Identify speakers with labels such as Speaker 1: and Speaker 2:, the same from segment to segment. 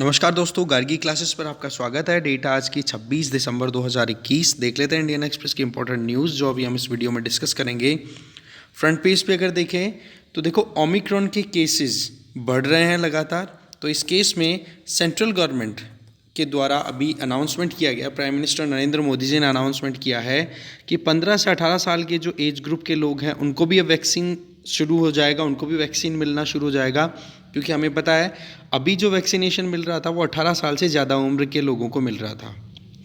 Speaker 1: नमस्कार दोस्तों, गार्गी क्लासेस पर आपका स्वागत है। डेट आज की 26 दिसंबर 2021। देख लेते हैं इंडियन एक्सप्रेस की इंपॉर्टेंट न्यूज़ जो अभी हम इस वीडियो में डिस्कस करेंगे। फ्रंट पेज पे अगर देखें तो देखो ओमिक्रॉन के केसेस बढ़ रहे हैं लगातार। तो इस केस में सेंट्रल गवर्नमेंट के द्वारा अभी अनाउंसमेंट किया गया, प्राइम मिनिस्टर नरेंद्र मोदी जी ने अनाउंसमेंट किया है कि 15 से 18 साल के जो एज ग्रुप के लोग हैं उनको भी अब वैक्सीन शुरू हो जाएगा, उनको भी वैक्सीन मिलना शुरू हो जाएगा। क्योंकि हमें पता है अभी जो वैक्सीनेशन मिल रहा था वो 18 साल से ज़्यादा उम्र के लोगों को मिल रहा था।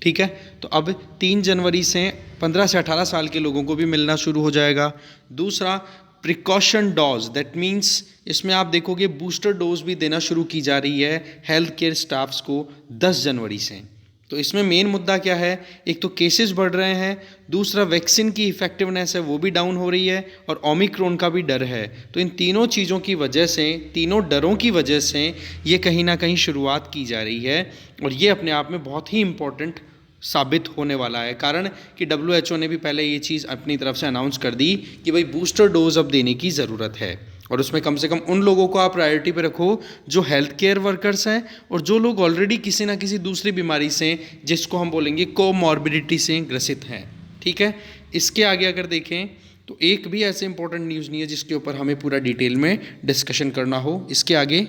Speaker 1: ठीक है, तो अब 3 जनवरी से 15 से 18 साल के लोगों को भी मिलना शुरू हो जाएगा। दूसरा, प्रिकॉशन डोज, दैट मीन्स इसमें आप देखोगे बूस्टर डोज भी देना शुरू की जा रही है हेल्थ केयर स्टाफ्स को 10 जनवरी से। तो इसमें मेन मुद्दा क्या है? एक तो केसेस बढ़ रहे हैं, दूसरा वैक्सीन की इफेक्टिवनेस है वो भी डाउन हो रही है, और ओमिक्रॉन का भी डर है। तो इन तीनों चीज़ों की वजह से, तीनों डरों की वजह से ये कहीं ना कहीं शुरुआत की जा रही है, और ये अपने आप में बहुत ही इम्पोर्टेंट साबित होने वाला है। कारण कि WHO ने भी पहले ये चीज़ अपनी तरफ से अनाउंस कर दी कि भाई बूस्टर डोज अब देने की ज़रूरत है, और उसमें कम से कम उन लोगों को आप प्रायोरिटी पे रखो जो हेल्थ केयर वर्कर्स हैं और जो लोग ऑलरेडी किसी ना किसी दूसरी बीमारी से, जिसको हम बोलेंगे कोमॉर्बिडिटी से ग्रसित हैं। ठीक है, इसके आगे अगर देखें तो एक भी ऐसे इंपॉर्टेंट न्यूज़ नहीं है जिसके ऊपर हमें पूरा डिटेल में डिस्कशन करना हो। इसके आगे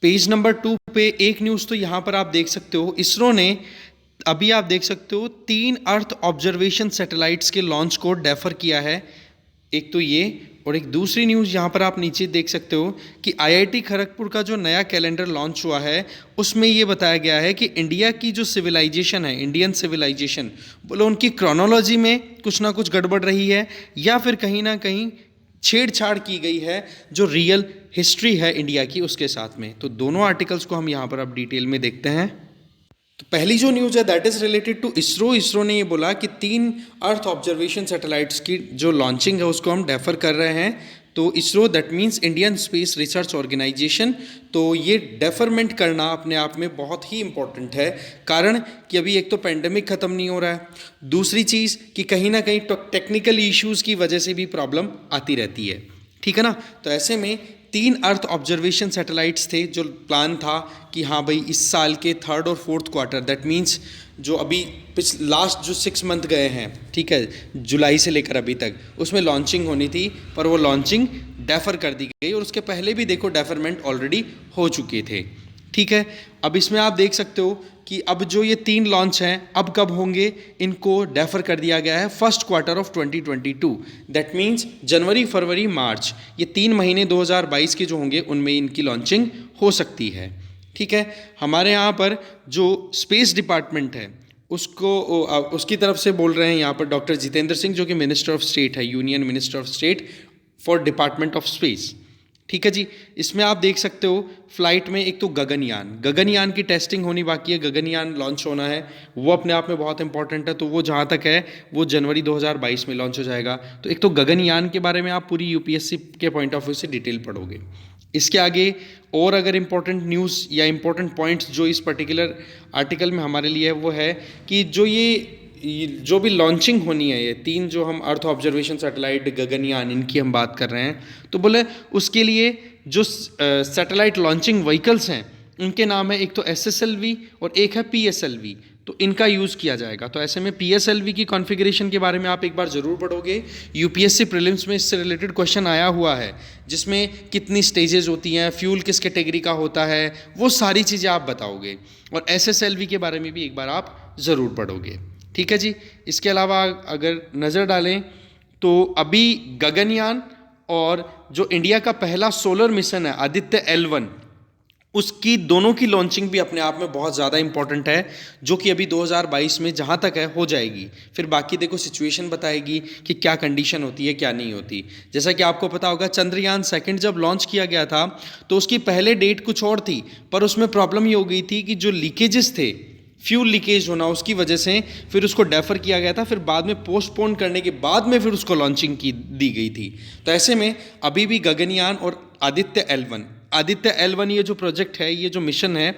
Speaker 1: पेज नंबर 2 पे एक न्यूज़ तो यहाँ पर आप देख सकते हो, इसरो ने अभी आप देख सकते हो 3 अर्थ ऑब्जर्वेशन सैटेलाइट्स के लॉन्च को डेफर किया है। एक तो ये, और एक दूसरी न्यूज़ यहाँ पर आप नीचे देख सकते हो कि IIT खड़गपुर का जो नया कैलेंडर लॉन्च हुआ है उसमें ये बताया गया है कि इंडिया की जो सिविलाइजेशन है, इंडियन सिविलाइजेशन, बोलो उनकी क्रोनोलॉजी में कुछ ना कुछ गड़बड़ रही है, या फिर कहीं ना कहीं छेड़छाड़ की गई है जो रियल हिस्ट्री है इंडिया की उसके साथ में। तो दोनों आर्टिकल्स को हम यहाँ पर अब डिटेल में देखते हैं। तो पहली जो न्यूज़ है that is related to ISRO. ISRO ने ये बोला कि 3 अर्थ ऑब्जर्वेशन सैटेलाइट्स की जो लॉन्चिंग है उसको हम डेफर कर रहे हैं। तो ISRO, that means Indian Space Research Organisation, तो ये डेफरमेंट करना अपने आप में बहुत ही इंपॉर्टेंट है। कारण कि अभी एक तो पेंडेमिक ख़त्म नहीं हो रहा है, दूसरी चीज़ कि कहीं ना कहीं टेक्निकल इश्यूज़ की वजह से भी प्रॉब्लम आती रहती है। ठीक है ना, तो ऐसे में 3 अर्थ ऑब्जर्वेशन सैटेलाइट्स थे जो प्लान था कि हाँ भाई इस साल के 3rd और 4th क्वार्टर, दैट मीन्स जो अभी लास्ट जो 6 मंथ गए हैं, ठीक है, जुलाई से लेकर अभी तक, उसमें लॉन्चिंग होनी थी, पर वो लॉन्चिंग डेफर कर दी गई, और उसके पहले भी देखो डेफरमेंट ऑलरेडी हो चुके थे। ठीक है, अब इसमें आप देख सकते हो कि अब जो ये 3 लॉन्च हैं अब कब होंगे, इनको डेफर कर दिया गया है 1st quarter of 2022, that means जनवरी, फरवरी, मार्च, ये 3 महीने 2022 के जो होंगे उनमें इनकी लॉन्चिंग हो सकती है। ठीक है, हमारे यहाँ पर जो स्पेस डिपार्टमेंट है उसकी तरफ से बोल रहे हैं यहाँ पर डॉक्टर जितेंद्र सिंह, जो कि मिनिस्टर ऑफ स्टेट है, union minister of state for department of space. ठीक है जी, इसमें आप देख सकते हो फ्लाइट में एक तो गगनयान की टेस्टिंग होनी बाकी है, गगनयान लॉन्च होना है, वो अपने आप में बहुत इंपॉर्टेंट है। तो वो जहाँ तक है वो जनवरी 2022 में लॉन्च हो जाएगा। तो एक तो गगनयान के बारे में आप पूरी UPSC के पॉइंट ऑफ व्यू से डिटेल पढ़ोगे। इसके आगे और अगर इम्पोर्टेंट न्यूज़ या इम्पोर्टेंट पॉइंट्स जो इस पर्टिकुलर आर्टिकल में हमारे लिए है वो है कि जो भी लॉन्चिंग होनी है, ये 3 जो हम अर्थ ऑब्जर्वेशन सैटेलाइट, गगनयान, इनकी हम बात कर रहे हैं, तो बोले उसके लिए जो सैटेलाइट लॉन्चिंग व्हीकल्स हैं उनके नाम है, एक तो SSLV और एक है PSLV। तो इनका यूज़ किया जाएगा। तो ऐसे में PSLV की कॉन्फ़िगरेशन के बारे में आप एक बार ज़रूर पढ़ोगे। UPSC प्रीलिम्स में इससे रिलेटेड क्वेश्चन आया हुआ है, जिसमें कितनी स्टेजेस होती हैं, फ्यूल किस कैटेगरी का होता है, वो सारी चीज़ें आप बताओगे, और SSLV के बारे में भी एक बार आप ज़रूर पढ़ोगे। ठीक है जी, इसके अलावा अगर नज़र डालें तो अभी गगनयान और जो इंडिया का पहला सोलर मिशन है आदित्य L1, उसकी दोनों की लॉन्चिंग भी अपने आप में बहुत ज़्यादा इंपॉर्टेंट है, जो कि अभी 2022 में जहाँ तक है हो जाएगी। फिर बाकी देखो सिचुएशन बताएगी कि क्या कंडीशन होती है क्या नहीं होती। जैसा कि आपको पता होगा चंद्रयान 2 जब लॉन्च किया गया था तो उसकी पहले डेट कुछ और थी, पर उसमें प्रॉब्लम ये हो गई थी कि जो लीकेजेस थे, फ्यूल लीकेज होना, उसकी वजह से फिर उसको डेफर किया गया था। फिर बाद में पोस्टपोन करने के बाद में फिर उसको लॉन्चिंग की दी गई थी। तो ऐसे में अभी भी गगनयान और आदित्य L1 ये जो प्रोजेक्ट है, ये जो मिशन है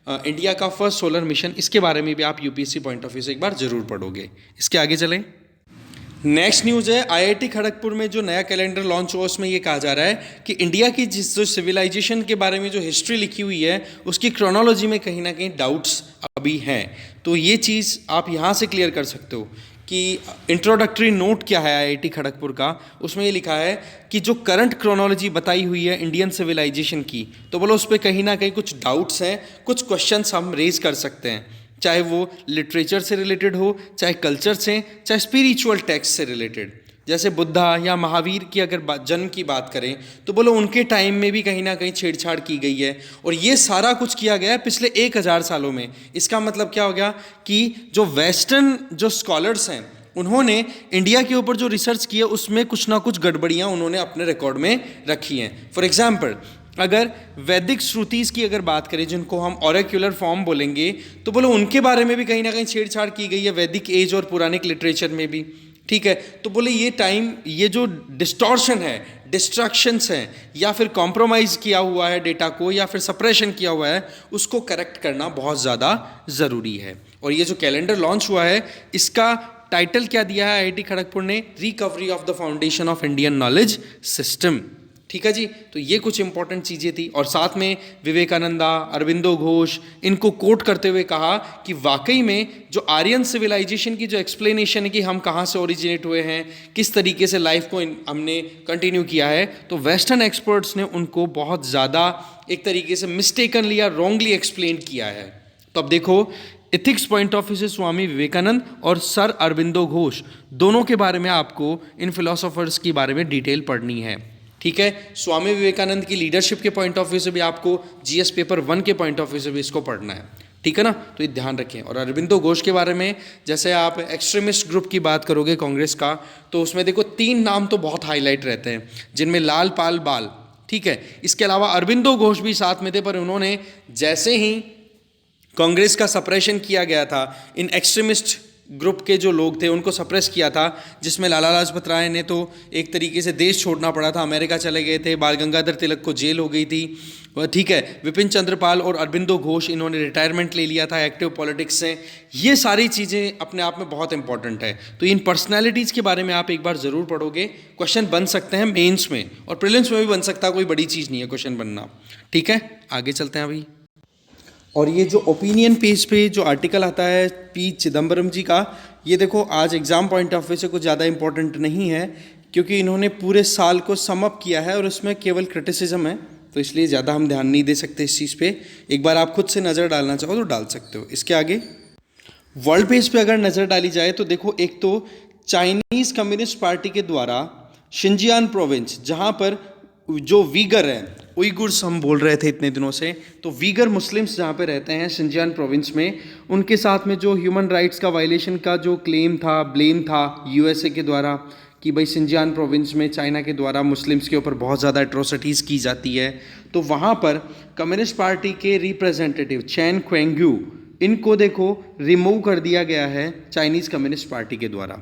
Speaker 1: इंडिया का फर्स्ट सोलर मिशन, इसके बारे में भी आप UPSC पॉइंट ऑफ व्यू से एक बार जरूर पढ़ोगे। इसके आगे चलें। नेक्स्ट न्यूज़ है आईआईटी खड़गपुर में जो नया कैलेंडर लॉन्च हुआ उसमें ये कहा जा रहा है कि इंडिया की जिस जो सिविलाइजेशन के बारे में जो हिस्ट्री लिखी हुई है उसकी क्रोनोलॉजी में कहीं ना कहीं डाउट्स अभी हैं। तो ये चीज़ आप यहाँ से क्लियर कर सकते हो कि इंट्रोडक्टरी नोट क्या है आईआईटी खड़गपुर का, उसमें ये लिखा है कि जो करंट क्रोनोलॉजी बताई हुई है इंडियन सिविलाइजेशन की, तो बोलो उस पर कहीं ना कहीं कुछ डाउट्स हैं, कुछ क्वेश्चंस हम रेज कर सकते हैं, चाहे वो लिटरेचर से रिलेटेड हो, चाहे कल्चर से, चाहे स्पिरिचुअल टेक्स्ट से रिलेटेड। जैसे बुद्धा या महावीर की अगर जन्म की बात करें तो बोलो उनके टाइम में भी कहीं ना कहीं छेड़छाड़ की गई है, और ये सारा कुछ किया गया है पिछले 1000 सालों में। इसका मतलब क्या हो गया कि जो वेस्टर्न जो स्कॉलर्स हैं उन्होंने इंडिया के ऊपर जो रिसर्च किया उसमें कुछ ना कुछ गड़बड़ियाँ उन्होंने अपने रिकॉर्ड में रखी हैं। फॉर एग्जाम्पल अगर वैदिक श्रुतिस की अगर बात करें जिनको हम ऑरेक्युलर फॉर्म बोलेंगे, तो बोलो उनके बारे में भी कहीं ना कहीं छेड़छाड़ की गई है वैदिक एज और पुरानिक लिटरेचर में भी। ठीक है, तो बोले ये टाइम ये जो डिस्टॉर्शन है, डिस्ट्रैक्शंस हैं, या फिर कॉम्प्रोमाइज़ किया हुआ है डेटा को, या फिर सप्रेशन किया हुआ है, उसको करेक्ट करना बहुत ज़्यादा ज़रूरी है। और ये जो कैलेंडर लॉन्च हुआ है इसका टाइटल क्या दिया है आईआईटी खड़गपुर ने, recovery of the foundation of Indian knowledge system. ठीक है जी, तो ये कुछ इंपॉर्टेंट चीज़ें थी। और साथ में विवेकानंदा, अरविंदो घोष, इनको कोट करते हुए कहा कि वाकई में जो आर्यन सिविलाइजेशन की जो एक्सप्लेनेशन है कि हम कहाँ से ओरिजिनेट हुए हैं, किस तरीके से लाइफ को हमने कंटिन्यू किया है, तो वेस्टर्न एक्सपर्ट्स ने उनको बहुत ज़्यादा एक तरीके से मिस्टेकनली या रॉन्गली एक्सप्लेन किया है। तो अब देखो एथिक्स पॉइंट ऑफ व्यू से स्वामी विवेकानंद और सर अरविंदो घोष दोनों के बारे में आपको इन फिलोसोफर्स के बारे में डिटेल पढ़नी है। ठीक है, स्वामी विवेकानंद की लीडरशिप के पॉइंट ऑफ व्यू से भी आपको जीएस पेपर 1 के पॉइंट ऑफ व्यू से भी इसको पढ़ना है। ठीक है ना, तो ये ध्यान रखें। और अरविंदो घोष के बारे में जैसे आप एक्सट्रीमिस्ट ग्रुप की बात करोगे कांग्रेस का, तो उसमें देखो 3 नाम तो बहुत हाईलाइट रहते हैं जिनमें लाल पाल बाल। ठीक है, इसके अलावा अरविंदो घोष भी साथ में थे, पर उन्होंने जैसे ही कांग्रेस का सप्रेशन किया गया था, इन एक्सट्रीमिस्ट ग्रुप के जो लोग थे उनको सप्रेस किया था, जिसमें लाला लाजपत राय ने तो एक तरीके से देश छोड़ना पड़ा था, अमेरिका चले गए थे, बाल गंगाधर तिलक को जेल हो गई थी। ठीक है, विपिन चंद्रपाल और अरविंदो घोष इन्होंने रिटायरमेंट ले लिया था एक्टिव पॉलिटिक्स से। ये सारी चीज़ें अपने आप में बहुत इंपॉर्टेंट है। तो इन पर्सनैलिटीज़ के बारे में आप एक बार ज़रूर पढ़ोगे, क्वेश्चन बन सकते हैं मेंस में और प्रीलिम्स में भी बन सकता है, कोई बड़ी चीज़ नहीं है क्वेश्चन बनना। ठीक है, आगे चलते हैं अभी। और ये जो ओपिनियन पेज पे जो आर्टिकल आता है पी चिदम्बरम जी का, ये देखो आज एग्ज़ाम पॉइंट ऑफ व्यू से कुछ ज़्यादा इंपॉर्टेंट नहीं है, क्योंकि इन्होंने पूरे साल को सम अप किया है और उसमें केवल क्रिटिसिज्म है, तो इसलिए ज़्यादा हम ध्यान नहीं दे सकते इस चीज़ पे। एक बार आप खुद से नज़र डालना चाहो तो डाल सकते हो। इसके आगे वर्ल्ड पेज पे अगर नज़र डाली जाए तो देखो, एक तो चाइनीज़ कम्युनिस्ट पार्टी के द्वारा शिनजियान प्रोविंस, जहाँ पर जो वीगर हैं, उइगुर्स हम बोल रहे थे इतने दिनों से, तो वीगर मुस्लिम्स जहाँ पे रहते हैं शिनजियान प्रोविंस में, उनके साथ में जो ह्यूमन राइट्स का वायलेशन का जो क्लेम था, ब्लेम था यूएसए के द्वारा कि भाई शिनजियान प्रोविंस में चाइना के द्वारा मुस्लिम्स के ऊपर बहुत ज़्यादा एट्रोसिटीज़ की जाती है, तो वहाँ पर कम्युनिस्ट पार्टी के रिप्रेजेंटेटिव चैन क्वेंग्यू, इनको देखो रिमूव कर दिया गया है चाइनीज़ कम्युनिस्ट पार्टी के द्वारा।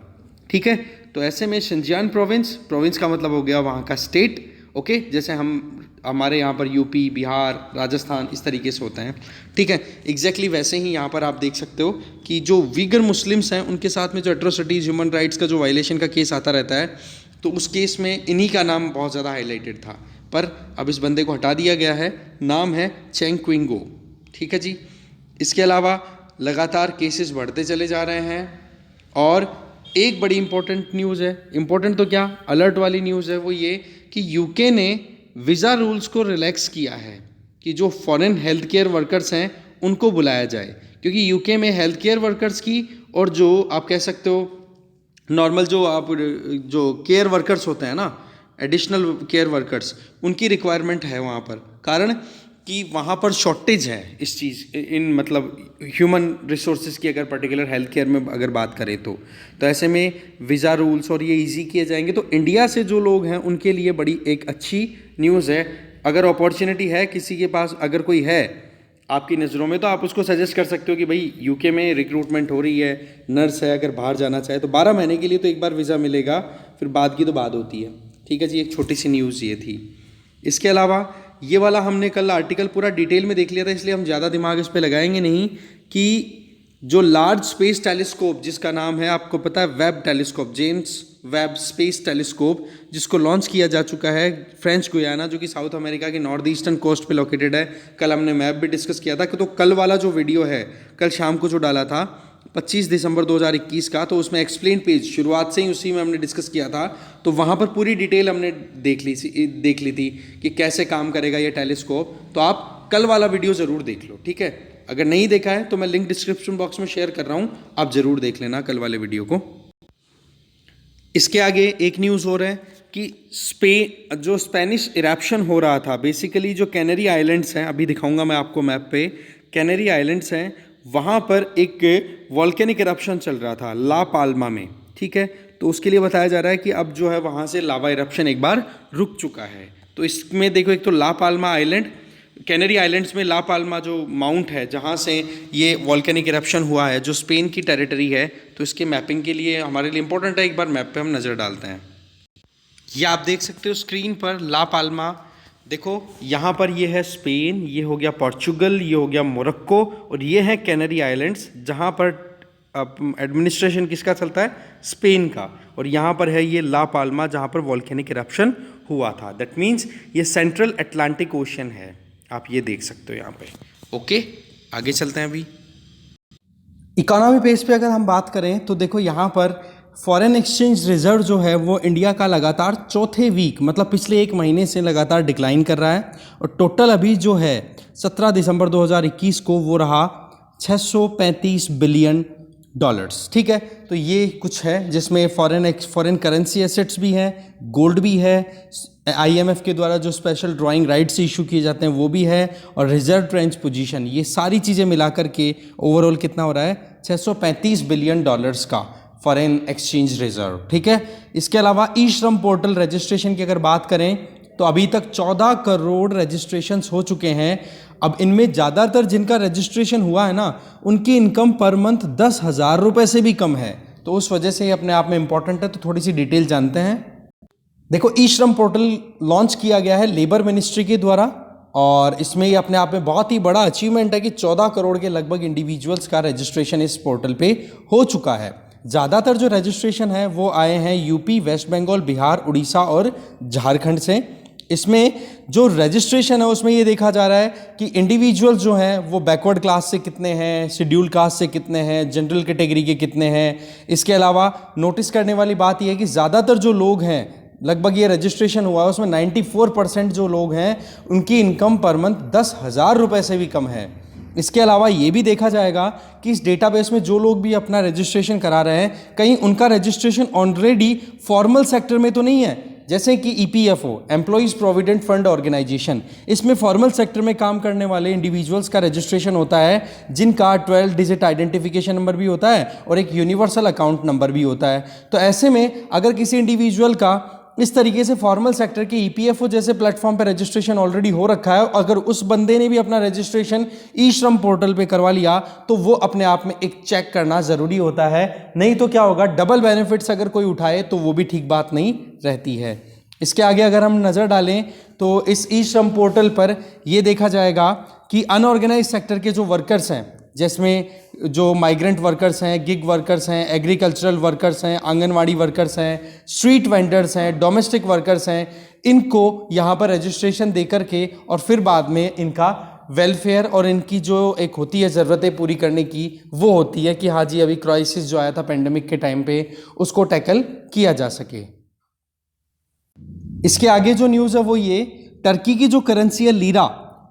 Speaker 1: ठीक है, तो ऐसे में शिनजियान प्रोविंस का मतलब हो गया वहाँ का स्टेट। ओके, जैसे हमारे यहाँ पर यूपी, बिहार, राजस्थान इस तरीके से होता है। ठीक है, एग्जैक्टली वैसे ही यहाँ पर आप देख सकते हो कि जो वीगर मुस्लिम्स हैं उनके साथ में जो एट्रोसिटीज़, ह्यूमन राइट्स का जो वायलेशन का केस आता रहता है, तो उस केस में इन्हीं का नाम बहुत ज़्यादा हाईलाइटेड था, पर अब इस बंदे को हटा दिया गया है, नाम है चेंग क्विंगो। ठीक है जी, इसके अलावा लगातार केसेस बढ़ते चले जा रहे हैं। और एक बड़ी इंपॉर्टेंट न्यूज़ है, इंपॉर्टेंट तो क्या अलर्ट वाली न्यूज़ है, वो ये कि यूके ने वीज़ा रूल्स को रिलैक्स किया है कि जो फॉरेन हेल्थ केयर वर्कर्स हैं उनको बुलाया जाए, क्योंकि यूके में हेल्थ केयर वर्कर्स की और जो आप कह सकते हो नॉर्मल जो केयर वर्कर्स होते हैं ना, एडिशनल केयर वर्कर्स, उनकी रिक्वायरमेंट है वहाँ पर, कारण कि वहाँ पर शॉर्टेज है इस चीज़ इन मतलब ह्यूमन रिसोर्सेज की, अगर पर्टिकुलर हेल्थ केयर में अगर बात करें तो ऐसे में वीज़ा रूल्स और ये इजी किए जाएंगे, तो इंडिया से जो लोग हैं उनके लिए बड़ी एक अच्छी न्यूज़ है। अगर अपॉर्चुनिटी है किसी के पास, अगर कोई है आपकी नज़रों में, तो आप उसको सजेस्ट कर सकते हो कि भाई यूके में रिक्रूटमेंट हो रही है, नर्स है, अगर बाहर जाना चाहे तो 12 महीने के लिए तो एक बार वीज़ा मिलेगा, फिर बाद की तो बात होती है। ठीक है जी, एक छोटी सी न्यूज़ ये थी। इसके अलावा ये वाला हमने कल आर्टिकल पूरा डिटेल में देख लिया था, इसलिए हम ज़्यादा दिमाग इस पे लगाएंगे नहीं कि जो लार्ज स्पेस टेलीस्कोप जिसका नाम है आपको पता है Webb telescope, James Webb space telescope, जिसको लॉन्च किया जा चुका है फ्रेंच गुयाना, जो कि साउथ अमेरिका के नॉर्थ ईस्टर्न कोस्ट पे लोकेटेड है। कल हमने मैप भी डिस्कस किया था तो कल वाला जो वीडियो है कल शाम को जो डाला था 25 दिसंबर 2021 का, तो उसमें एक्सप्लेन पेज शुरुआत से ही उसी में हमने डिस्कस किया था। तो वहाँ पर पूरी डिटेल हमने देख ली थी कि कैसे काम करेगा ये टेलीस्कोप। तो आप कल वाला वीडियो ज़रूर देख लो, ठीक है। अगर नहीं देखा है तो मैं लिंक डिस्क्रिप्शन बॉक्स में शेयर कर रहा हूँ, आप ज़रूर देख लेना कल वाले वीडियो को। इसके आगे एक न्यूज़ हो रहा है कि जो स्पेनिश इरप्शन हो रहा था, बेसिकली जो कैनरी आइलैंड्स हैं, अभी दिखाऊंगा मैं आपको मैप पे, कैनरी आइलैंड्स हैं, वहाँ पर एक वॉल्केनिक इरप्शन चल रहा था ला पाल्मा में, ठीक है। तो उसके लिए बताया जा रहा है कि अब जो है वहाँ से लावा इरप्शन एक बार रुक चुका है। तो इसमें देखो, एक तो ला पाल्मा आइलैंड, कैनरी आइलैंड्स में ला पाल्मा जो माउंट है जहाँ से ये वॉल्केनिक इरप्शन हुआ है, जो स्पेन की टेरिटरी है, तो इसके मैपिंग के लिए हमारे लिए इंपॉर्टेंट है, एक बार मैप पे हम नज़र डालते हैं। ये आप देख सकते हो स्क्रीन पर ला पाल्मा, देखो यहाँ पर ये है स्पेन, ये हो गया पोर्चुगल, ये हो गया मोरक्को, और ये है कैनरी आइलैंड्स जहाँ पर एडमिनिस्ट्रेशन किसका चलता है, स्पेन का। और यहाँ पर है ये ला पाल्मा जहाँ पर वॉल्केनिक इरप्शन हुआ था। दैट मीन्स ये सेंट्रल अटलांटिक ओशन है, आप ये देख सकते हो यहाँ पे। ओके, आगे चलते हैं। अभी इकोनॉमी पेज पे अगर हम बात करें तो देखो यहाँ पर फॉरेन एक्सचेंज रिजर्व जो है वो इंडिया का लगातार चौथे वीक, मतलब पिछले एक महीने से लगातार डिक्लाइन कर रहा है। और टोटल अभी जो है 17 दिसंबर 2021 को वो रहा 635 बिलियन डॉलर्स, ठीक है। तो ये कुछ है जिसमें फॉरेन करेंसी एसेट्स भी हैं, गोल्ड भी है, आईएमएफ के द्वारा जो स्पेशल ड्राइंग राइट्स इशू किए जाते हैं वो भी है, और रिजर्व ट्रेंच पोजीशन, ये सारी चीज़ें मिलाकर के ओवरऑल कितना हो रहा है, 635 बिलियन डॉलर्स का फॉरेन एक्सचेंज रिजर्व, ठीक है। इसके अलावा ई श्रम पोर्टल रजिस्ट्रेशन की अगर बात करें तो अभी तक 14 करोड़ रजिस्ट्रेशंस हो चुके हैं। अब इनमें ज़्यादातर जिनका रजिस्ट्रेशन हुआ है ना, उनकी इनकम पर मंथ 10,000 रुपये से भी कम है, तो उस वजह से ये अपने आप में इंपॉर्टेंट है। तो थोड़ी सी डिटेल जानते हैं। देखो, ई श्रम पोर्टल लॉन्च किया गया है लेबर मिनिस्ट्री के द्वारा, और इसमें ये अपने आप में बहुत ही बड़ा अचीवमेंट है कि 14 करोड़ के लगभग इंडिविजुअल्स का रजिस्ट्रेशन इस पोर्टल पे हो चुका है। ज़्यादातर जो रजिस्ट्रेशन है वो आए हैं यूपी, वेस्ट बंगाल, बिहार, उड़ीसा और झारखंड से। इसमें जो रजिस्ट्रेशन है उसमें ये देखा जा रहा है कि इंडिविजुअल जो हैं वो बैकवर्ड क्लास से कितने हैं, शेड्यूल कास्ट से कितने हैं, जनरल कैटेगरी के कितने हैं। इसके अलावा नोटिस करने वाली बात यह है कि ज़्यादातर जो लोग हैं, लगभग ये रजिस्ट्रेशन हुआ है उसमें 94% जो लोग हैं उनकी इनकम पर मंथ 10,000 रुपये से भी कम है। इसके अलावा ये भी देखा जाएगा कि इस डेटाबेस में जो लोग भी अपना रजिस्ट्रेशन करा रहे हैं, कहीं उनका रजिस्ट्रेशन ऑलरेडी फॉर्मल सेक्टर में तो नहीं है, जैसे कि EPFO, Employees Provident Fund Organisation, इसमें फॉर्मल सेक्टर में काम करने वाले इंडिविजुअल्स का रजिस्ट्रेशन होता है, जिनका 12 डिजिट आइडेंटिफिकेशन नंबर भी होता है और एक यूनिवर्सल अकाउंट नंबर भी होता है। तो ऐसे में अगर किसी इंडिविजुअल का इस तरीके से फॉर्मल सेक्टर के ईपीएफओ जैसे प्लेटफॉर्म पर रजिस्ट्रेशन ऑलरेडी हो रखा है, अगर उस बंदे ने भी अपना रजिस्ट्रेशन ई श्रम पोर्टल पे करवा लिया तो वो अपने आप में एक चेक करना ज़रूरी होता है। नहीं तो क्या होगा, डबल बेनिफिट्स अगर कोई उठाए तो वो भी ठीक बात नहीं रहती है। इसके आगे अगर हम नज़र डालें तो इस ई श्रम पोर्टल पर यह देखा जाएगा कि अनऑर्गेनाइज सेक्टर के जो वर्कर्स हैं, जिसमें जो माइग्रेंट वर्कर्स हैं, गिग वर्कर्स हैं, एग्रीकल्चरल वर्कर्स हैं, आंगनवाड़ी वर्कर्स हैं, स्ट्रीट वेंडर्स हैं, डोमेस्टिक वर्कर्स हैं, इनको यहाँ पर रजिस्ट्रेशन दे करके और फिर बाद में इनका वेलफेयर और इनकी जो एक होती है ज़रूरतें पूरी करने की, वो होती है कि हाँ जी अभी क्राइसिस जो आया था पेंडेमिक के टाइम पे, उसको टैकल किया जा सके। इसके आगे जो न्यूज़ है वो ये, टर्की की जो करेंसी है लीरा,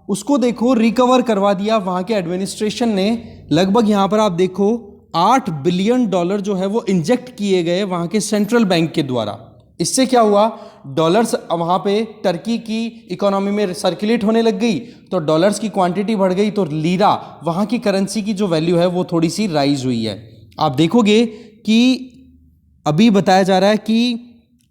Speaker 1: उसको देखो रिकवर करवा दिया वहाँ के एडमिनिस्ट्रेशन ने। लगभग यहाँ पर आप देखो 8 बिलियन डॉलर जो है वो इंजेक्ट किए गए वहाँ के सेंट्रल बैंक के द्वारा। इससे क्या हुआ, डॉलर्स वहाँ पे टर्की की इकोनॉमी में सर्कुलेट होने लग गई, तो डॉलर्स की क्वांटिटी बढ़ गई, तो लीरा वहाँ की करेंसी की जो वैल्यू है वो थोड़ी सी राइज हुई है। आप देखोगे कि अभी बताया जा रहा है कि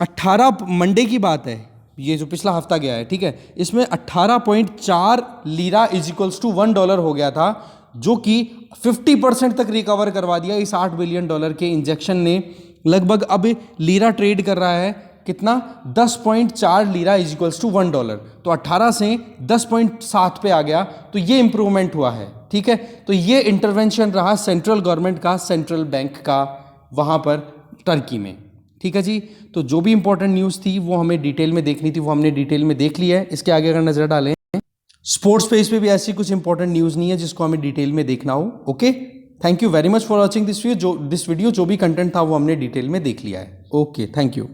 Speaker 1: 18 मंडे की बात है, ये जो पिछला हफ्ता गया है, ठीक है, इसमें 18.4 लीरा इज इक्वल्स टू $1 हो गया था, जो कि 50% तक रिकवर करवा दिया इस 8 बिलियन डॉलर के इंजेक्शन ने। लगभग अब लीरा ट्रेड कर रहा है कितना 10.4 लीरा इज इक्वल्स टू $1। तो 18 से 10.7 पे आ गया, तो ये इंप्रूवमेंट हुआ है। ठीक है, तो ये इंटरवेंशन रहा सेंट्रल गवर्नमेंट का, सेंट्रल बैंक का वहाँ पर टर्की में। ठीक है जी, तो जो भी इंपॉर्टेंट न्यूज़ थी वो हमें डिटेल में देखनी थी, वो हमने डिटेल में देख लिया है। इसके आगे अगर नजर डालें, स्पोर्ट्स पेज पे भी ऐसी कुछ इंपॉर्टेंट न्यूज़ नहीं है जिसको हमें डिटेल में देखना हो। Okay, thank you very much for watching this video. जो भी कंटेंट था वो हमने डिटेल में देख लिया है। Okay, thank you.